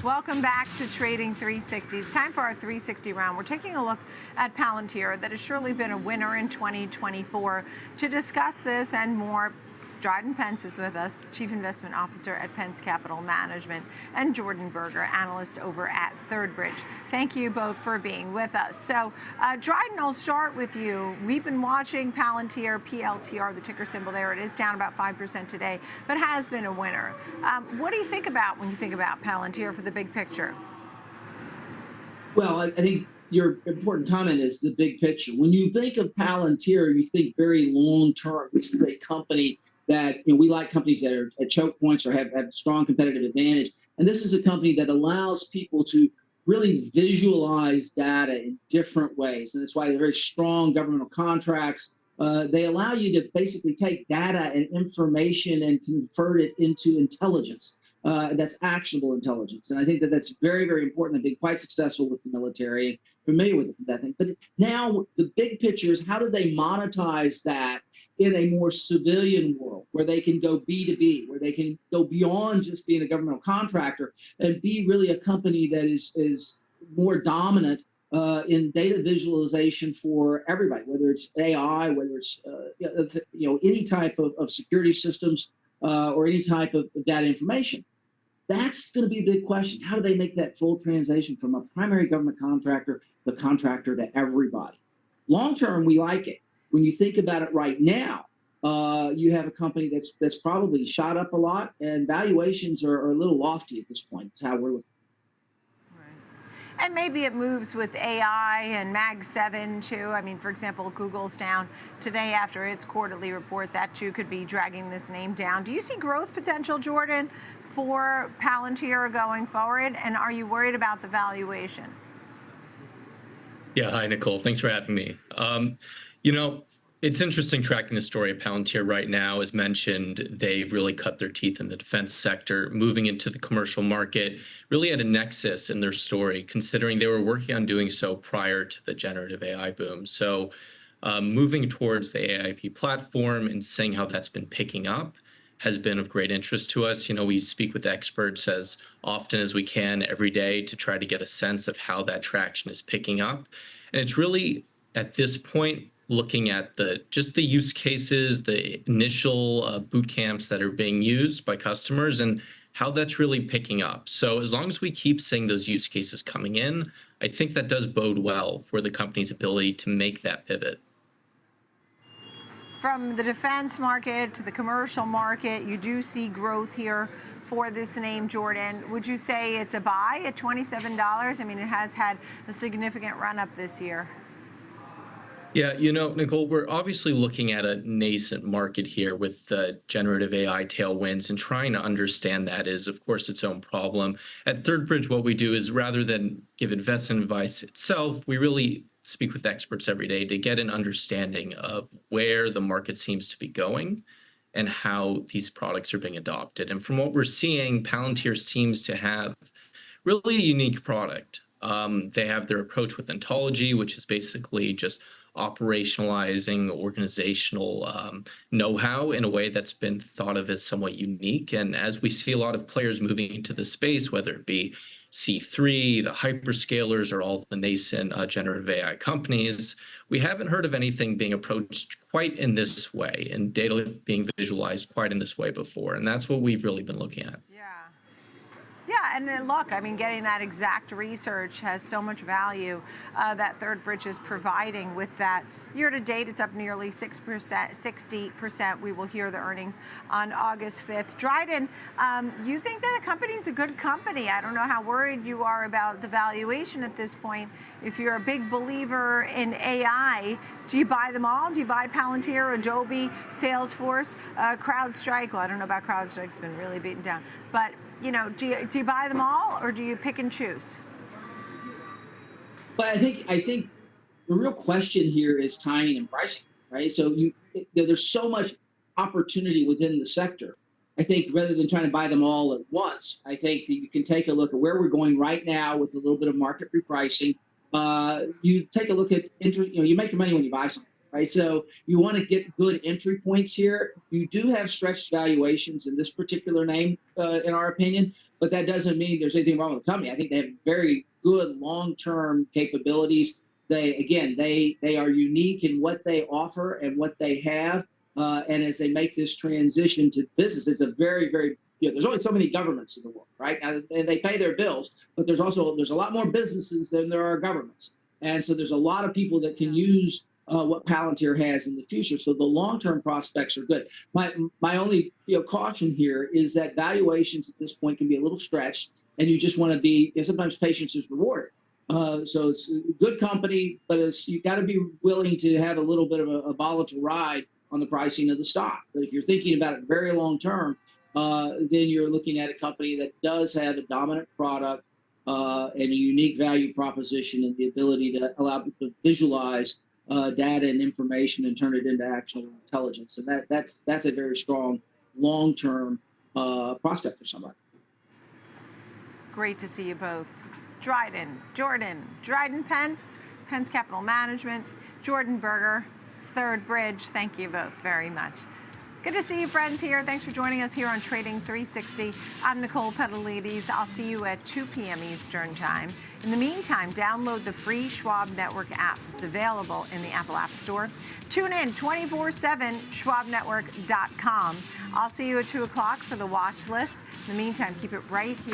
Welcome back to Trading 360. It's time for our 360 round. We're taking a look at Palantir that has surely been a winner in 2024. To discuss this and more, Dryden Pence is with us, Chief Investment Officer at Pence Capital Management, and Jordan Berger, analyst over at Third Bridge. Thank you both for being with us. So, Dryden, I'll start with you. We've been watching Palantir, PLTR, the ticker symbol there. It is down about 5% today, but has been a winner. What do you think about when you think about Palantir for the big picture? Well, I think your important comment is the big picture. When you think of Palantir, you think very long term. This is a company that, we like companies that are at choke points or have strong competitive advantage. And this is a company that allows people to really visualize data in different ways. And that's why they're very strong governmental contracts. They allow you to basically take data and information and convert it into intelligence. That's actionable intelligence. And I think that that's very, very important. They've been quite successful with the military, familiar with that thing. But now the big picture is, how do they monetize that in a more civilian world where they can go B2B, where they can go beyond just being a governmental contractor and be really a company that is more dominant in data visualization for everybody, whether it's AI, whether it's any type of security systems or any type of data information. That's going to be a big question. How do they make that full transition from a primary government contractor, the contractor, to everybody? Long term, we like it. When you think about it right now, you have a company that's probably shot up a lot, and valuations are a little lofty at this point. That's how we're looking. And maybe it moves with AI and Mag 7 too. I mean, for example, Google's down today after its quarterly report. That too could be dragging this name down. Do you see growth potential, Jordan, for Palantir going forward? And are you worried about the valuation? Yeah, hi, Nicole. Thanks for having me. It's interesting tracking the story of Palantir right now. As mentioned, they've really cut their teeth in the defense sector, moving into the commercial market, really at a nexus in their story, considering they were working on doing so prior to the generative AI boom. So moving towards the AIP platform and seeing how that's been picking up has been of great interest to us. We speak with experts as often as we can every day to try to get a sense of how that traction is picking up. And it's really, at this point, looking at just the use cases, the initial boot camps that are being used by customers and how that's really picking up. So as long as we keep seeing those use cases coming in, I think that does bode well for the company's ability to make that pivot. From the defense market to the commercial market, you do see growth here for this name, Jordan. Would you say it's a buy at $27? I mean, it has had a significant run up this year. Yeah, Nicole, we're obviously looking at a nascent market here with the generative AI tailwinds, and trying to understand that is, of course, its own problem. At Third Bridge, what we do is, rather than give investment advice itself, we really speak with experts every day to get an understanding of where the market seems to be going and how these products are being adopted. And from what we're seeing, Palantir seems to have really a unique product. They have their approach with ontology, which is basically just operationalizing organizational know-how in a way that's been thought of as somewhat unique. And as we see a lot of players moving into the space, whether it be C3, the hyperscalers, or all the nascent generative AI companies, we haven't heard of anything being approached quite in this way and data being visualized quite in this way before. And that's what we've really been looking at. Yeah, and then look, I mean, getting that exact research has so much value that Third Bridge is providing with that. Year to date, it's up nearly 6%, 60%. We will hear the earnings on August 5th. Dryden, you think that the company is a good company. I don't know how worried you are about the valuation at this point. If you're a big believer in AI, do you buy them all? Do you buy Palantir, Adobe, Salesforce, CrowdStrike? Well, I don't know about CrowdStrike. It's been really beaten down. But do you buy them all, or do you pick and choose? But I think the real question here is timing and pricing, right? So there's so much opportunity within the sector. I think rather than trying to buy them all at once, I think that you can take a look at where we're going right now with a little bit of market repricing. You take a look at interest. You make your money when you buy something, right? So you want to get good entry points here. You do have stretched valuations in this particular name, in our opinion, but that doesn't mean there's anything wrong with the company. I think they have very good long-term capabilities. They are unique in what they offer and what they have. And as they make this transition to business, it's a very, very, there's only so many governments in the world, right? And they pay their bills, but there's a lot more businesses than there are governments. And so there's a lot of people that can use what Palantir has in the future. So the long-term prospects are good. My only caution here is that valuations at this point can be a little stretched, and you just want to be, sometimes patience is rewarded. So it's a good company, but you got to be willing to have a little bit of a volatile ride on the pricing of the stock. But if you're thinking about it very long term, then you're looking at a company that does have a dominant product and a unique value proposition and the ability to allow people to visualize data and information and turn it into actionable intelligence. And that's a very strong long-term prospect for somebody. Great to see you both. Dryden Pence, Pence Capital Management, Jordan Berger, Third Bridge. Thank you both very much. Good to see you, friends, here. Thanks for joining us here on Trading 360. I'm Nicole Petalides. I'll see you at 2 p.m. Eastern Time. In the meantime, download the free Schwab Network app. It's available in the Apple App Store. Tune in 24/7, schwabnetwork.com. I'll see you at 2 o'clock for the watch list. In the meantime, keep it right here.